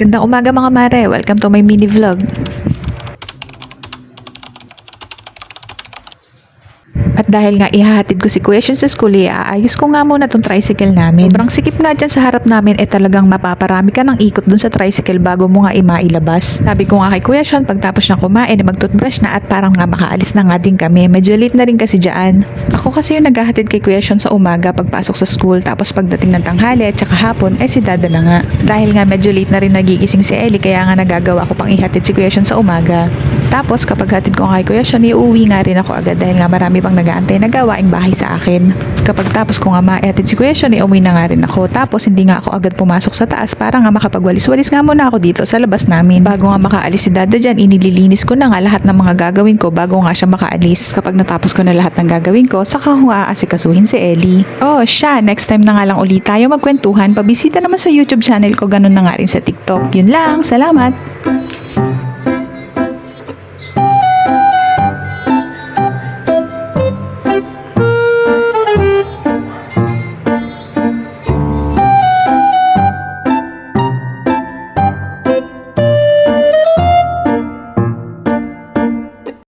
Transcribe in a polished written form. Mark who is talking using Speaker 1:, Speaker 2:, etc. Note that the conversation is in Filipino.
Speaker 1: Gandang umaga mga mare, welcome to my mini vlog. At dahil nga ihahatid ko si Kuya Shun sa school, aayos ko nga muna tong tricycle namin. Sobrang sikip nga dyan sa harap namin, talagang mapaparami ka ng ikot dun sa tricycle bago mo nga mailabas. Sabi ko nga kay Kuya Shun, pagtapos niya kumain, mag-toothbrush na at parang nga makaalis na nga din kami. Medyo late na rin kasi dyan. Ako kasi yung naghahatid kay Kuya Shun sa umaga pagpasok sa school, tapos pagdating ng tanghali at saka hapon, si Dada na nga. Dahil nga medyo late na rin nagigising si Ellie, kaya nga nagagawa ko pang ihatid si Kuya Shun sa umaga. Tapos kapag hatid ko nga kay Kuya Shun, iuwi nga rin ako agad dahil nga marami pang nag-aantay na gawaing bahay sa akin. Kapag tapos ko nga maihatid si Kuya Shun, umuwi na nga rin ako. Tapos hindi nga ako agad pumasok sa taas para nga makapagwalis-walis nga muna ako dito sa labas namin. Bago nga makaalis si Dada dyan, inililinis ko na nga lahat ng mga gagawin ko bago nga siya makaalis. Kapag natapos ko na lahat ng gagawin ko, saka ko nga aasikasuhin si Ellie. Oh, siya, next time na nga lang ulit tayo magkwentuhan. Pabisita naman sa YouTube channel ko, ganun na nga rin sa TikTok. Yun lang, salamat!